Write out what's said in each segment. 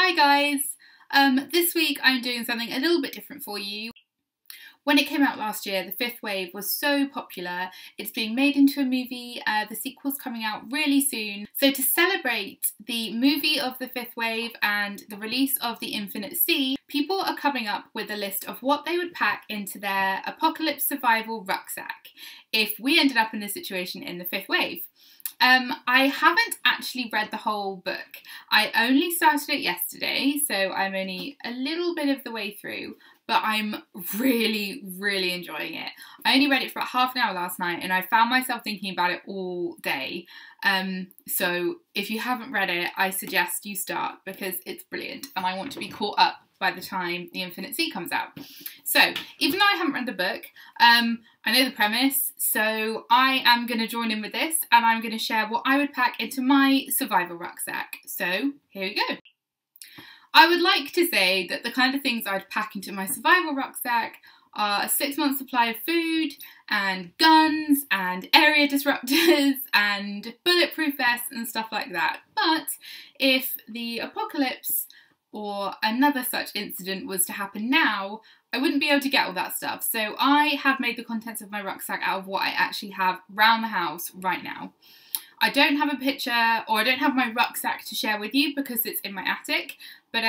Hi guys! This week I'm doing something a little bit different for you. When it came out last year, The Fifth Wave was so popular. It's being made into a movie. The sequel's coming out really soon. So to celebrate the movie of The Fifth Wave and the release of The Infinite Sea, people are coming up with a list of what they would pack into their apocalypse survival rucksack if we ended up in this situation in The Fifth Wave. I haven't actually read the whole book. I only started it yesterday, so I'm only a little bit of the way through, but I'm really enjoying it. I only read it for about half an hour last night and I found myself thinking about it all day. So if you haven't read it, I suggest you start because it's brilliant and I want to be caught up by the time The Infinite Sea comes out. So, even though I haven't read the book, I know the premise, so I am going to join in with this and I'm going to share what I would pack into my survival rucksack. So, here we go. I would like to say that the kind of things I'd pack into my survival rucksack are a 6-month supply of food and guns and area disruptors and bulletproof vests and stuff like that. But if the apocalypse or another such incident was to happen now, I wouldn't be able to get all that stuff. So I have made the contents of my rucksack out of what I actually have around the house right now. I don't have a picture, or I don't have my rucksack to share with you because it's in my attic, but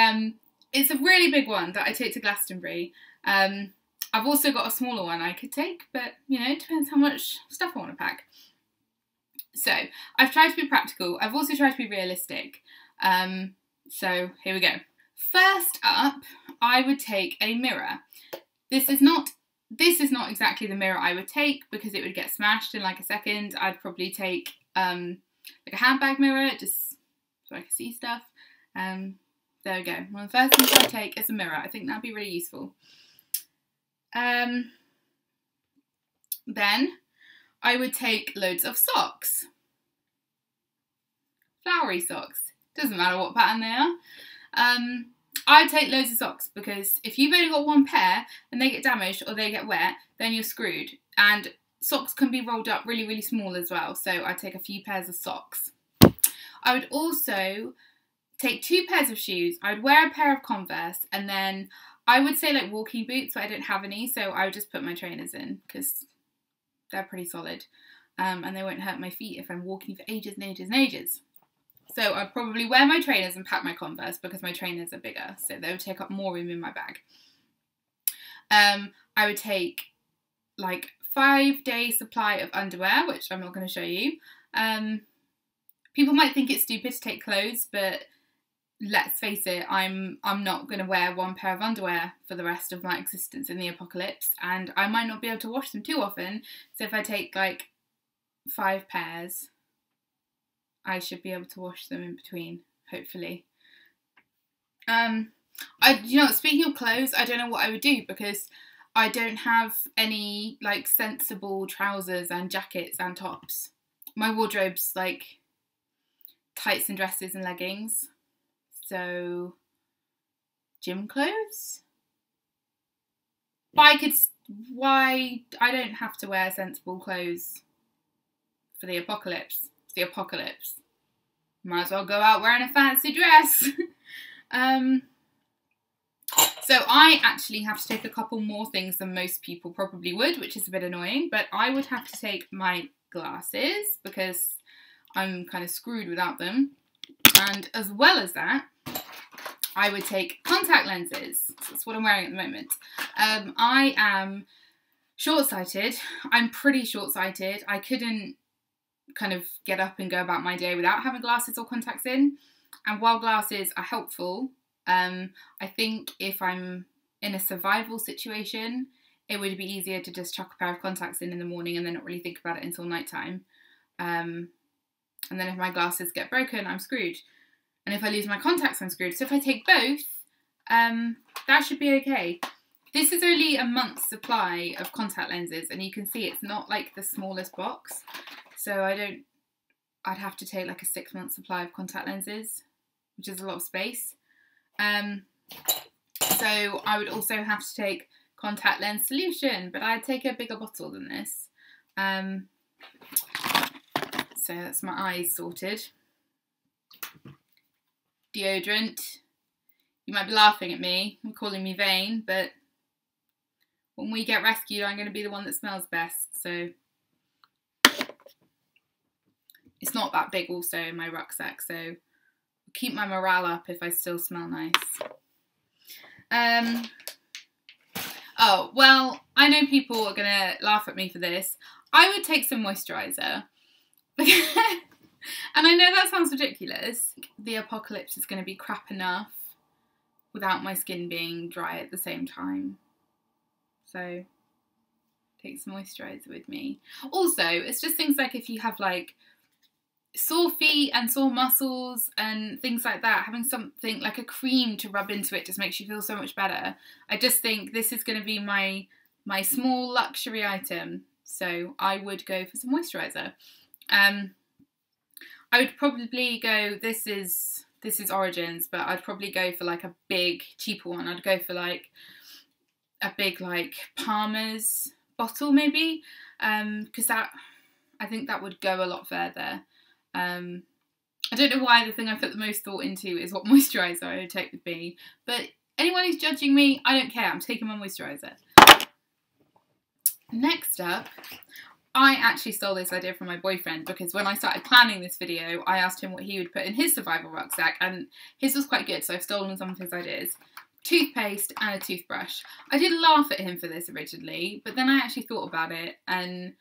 it's a really big one that I take to Glastonbury. I've also got a smaller one I could take, but you know, it depends how much stuff I want to pack. So I've tried to be practical. I've also tried to be realistic. So here we go. First up, I would take a mirror. This is not exactly the mirror I would take because it would get smashed in like a second. I'd probably take like a handbag mirror just so I can see stuff. There we go. One of the first things I'd take is a mirror. I think that'd be really useful. Then I would take loads of socks. Flowery socks. Doesn't matter what pattern they are. I'd take loads of socks because if you've only got one pair and they get damaged or they get wet, then you're screwed. And socks can be rolled up really small as well, so I'd take a few pairs of socks. I would also take 2 pairs of shoes. I would wear a pair of Converse, and then I would say like walking boots, but I don't have any, so I would just put my trainers in because they're pretty solid, and they won't hurt my feet if I'm walking for ages and ages and ages. So I'd probably wear my trainers and pack my Converse because my trainers are bigger, so they would take up more room in my bag. I would take like 5-day supply of underwear, which I'm not going to show you. People might think it's stupid to take clothes, but let's face it, I'm not going to wear one pair of underwear for the rest of my existence in the apocalypse, and I might not be able to wash them too often, so if I take like 5 pairs, I should be able to wash them in between, hopefully. Speaking of clothes, I don't know what I would do because I don't have any like sensible trousers and jackets and tops. My wardrobe's like tights and dresses and leggings. So, gym clothes? Why I don't have to wear sensible clothes for the apocalypse. It's the apocalypse. Might as well go out wearing a fancy dress. So I actually have to take a couple more things than most people probably would, which is a bit annoying, but I would have to take my glasses because I'm kind of screwed without them. And as well as that, I would take contact lenses. That's what I'm wearing at the moment. I am short-sighted. I'm pretty short-sighted. I couldn't kind of get up and go about my day without having glasses or contacts in. And while glasses are helpful, I think if I'm in a survival situation, it would be easier to just chuck a pair of contacts in the morning and then not really think about it until nighttime. And then if my glasses get broken, I'm screwed. And if I lose my contacts, I'm screwed. So if I take both, that should be okay. This is only a month's supply of contact lenses, and you can see it's not like the smallest box. So I'd have to take like a 6-month supply of contact lenses, which is a lot of space. So I would also have to take contact lens solution, but I'd take a bigger bottle than this. So that's my eyes sorted. Deodorant, You might be laughing at me and calling me vain, but when we get rescued, I'm going to be the one that smells best. So it's not that big also in my rucksack, so keep my morale up if I still smell nice. Oh, well, I know people are going to laugh at me for this. I would take some moisturiser. And I know that sounds ridiculous. The apocalypse is going to be crap enough without my skin being dry at the same time. So take some moisturiser with me. Also, it's just things like if you have like sore feet and sore muscles and things like that, having something like a cream to rub into it just makes you feel so much better. I just think this is going to be my small luxury item, so I would go for some moisturiser. I would probably go, this is Origins, but I'd probably go for like a big, cheaper one. I'd go for like a big like Palmer's bottle maybe, because I think that would go a lot further. I don't know why the thing I put the most thought into is what moisturiser I would take with me, but anyone who's judging me, I don't care, I'm taking my moisturiser. Next up, I actually stole this idea from my boyfriend because when I started planning this video, I asked him what he would put in his survival rucksack, and his was quite good, so I've stolen some of his ideas. Toothpaste and a toothbrush. I did laugh at him for this originally, but then I actually thought about it, and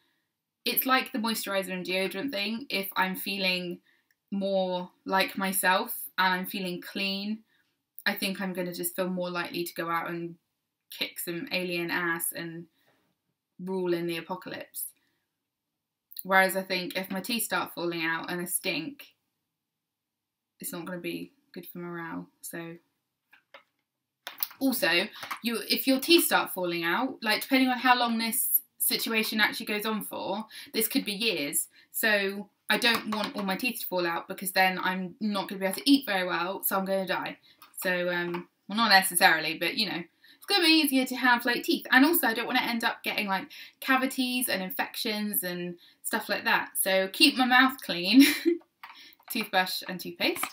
it's like the moisturiser and deodorant thing. If I'm feeling more like myself and I'm feeling clean, I think I'm going to just feel more likely to go out and kick some alien ass and rule in the apocalypse. Whereas I think if my teeth start falling out and I stink, it's not going to be good for morale. So also, if your teeth start falling out, like depending on how long this situation actually goes on for, this could be years. So I don't want all my teeth to fall out because then I'm not going to be able to eat very well, so I'm going to die. So, well, not necessarily, but you know, it's going to be easier to have like teeth. And also I don't want to end up getting like cavities and infections and stuff like that. So keep my mouth clean. Toothbrush and toothpaste.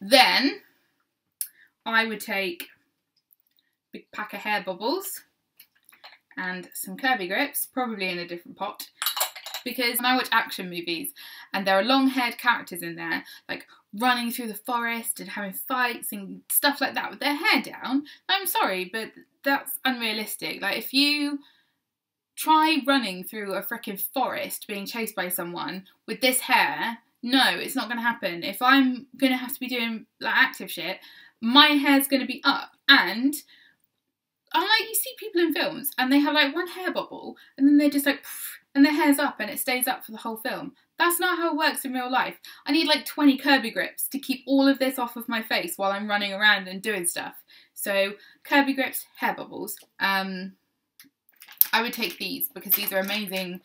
Then I would take a big pack of hair bubbles and some Kirby grips, probably in a different pot, because when I watch action movies and there are long-haired characters in there, like running through the forest and having fights and stuff like that with their hair down, I'm sorry, but that's unrealistic. Like, if you try running through a frickin' forest being chased by someone with this hair, no, it's not going to happen. If I'm going to have to be doing like active shit, my hair's going to be up. And unlike, you see people in films and they have like one hair bubble and then they're just like, and their hair's up and it stays up for the whole film. That's not how it works in real life. I need like 20 Kirby grips to keep all of this off of my face while I'm running around and doing stuff. So Kirby grips, hair bubbles. I would take these because these are amazing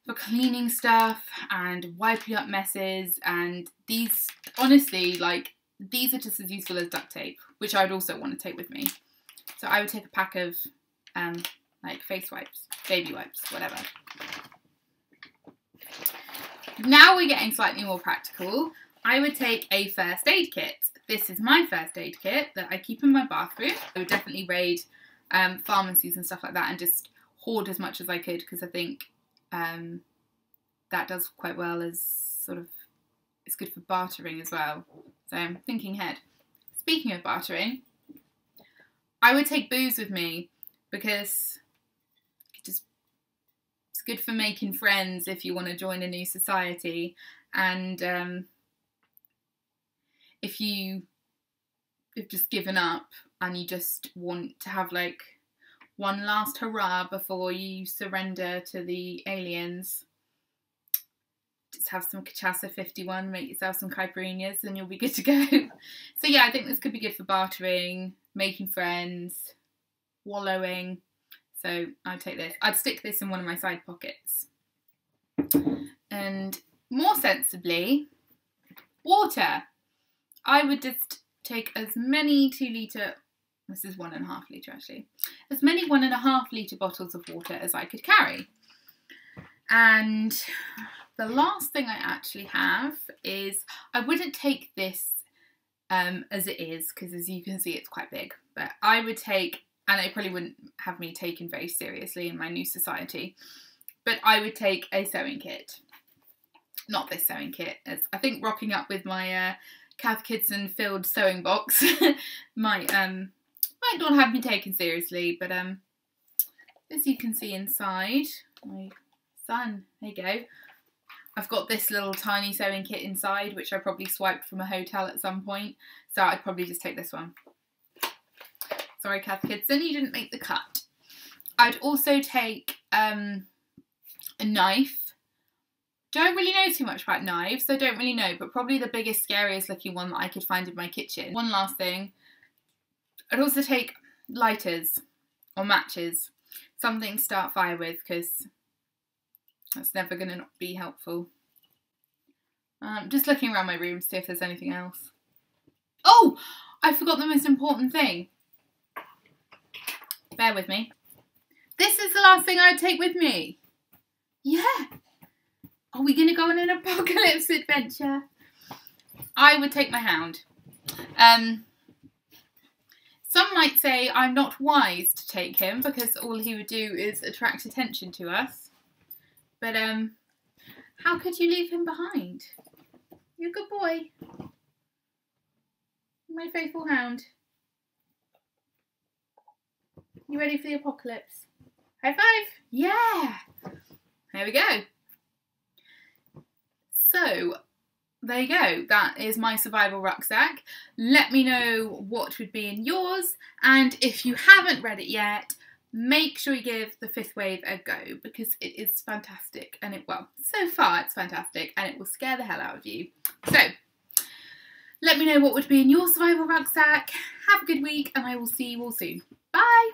for cleaning stuff and wiping up messes, and these, honestly, like, these are just as useful as duct tape, which I would also want to take with me. So I would take a pack of like face wipes, baby wipes, whatever. Now we're getting slightly more practical. I would take a first aid kit. This is my first aid kit that I keep in my bathroom. I would definitely raid pharmacies and stuff like that and just hoard as much as I could, because I think that does quite well as sort of, it's good for bartering as well. So I'm thinking ahead. Speaking of bartering, I would take booze with me because it's good for making friends if you want to join a new society, and if you've just given up and you just want to have like one last hurrah before you surrender to the aliens, just have some cachaça 51, make yourself some caipirinhas and you'll be good to go. So yeah, I think this could be good for bartering, making friends, wallowing. So I'd take this. I'd stick this in one of my side pockets. And more sensibly, water. I would just take as many 2 litre, this is 1.5 litre actually, as many 1.5 litre bottles of water as I could carry. And the last thing I actually have is, I wouldn't take this as it is, because as you can see it's quite big. But I would take, and they probably wouldn't have me taken very seriously in my new society, but I would take a sewing kit. Not this sewing kit, as I think rocking up with my Kath Kidson filled sewing box might not have me taken seriously, but as you can see inside, my son, there you go. I've got this little tiny sewing kit inside, which I probably swiped from a hotel at some point, so I'd probably just take this one. Sorry, Kath Kidson, you didn't make the cut. I'd also take a knife. Don't really know too much about knives, so I don't really know, but probably the biggest, scariest looking one that I could find in my kitchen. One last thing, I'd also take lighters or matches, something to start fire with, because that's never going to not be helpful. Just looking around my room to see if there's anything else. Oh! I forgot the most important thing. Bear with me. This is the last thing I'd take with me. Yeah. Are we going to go on an apocalypse adventure? I would take my hound. Some might say I'm not wise to take him because all he would do is attract attention to us. But how could you leave him behind? You're a good boy. My faithful hound. You ready for the apocalypse? High five! Yeah! There we go. So, there you go. That is my survival rucksack. Let me know what would be in yours, and if you haven't read it yet, make sure you give The Fifth Wave a go, because it is fantastic, and well, so far it's fantastic, and it will scare the hell out of you. So, let me know what would be in your survival rucksack. Have a good week, and I will see you all soon. Bye!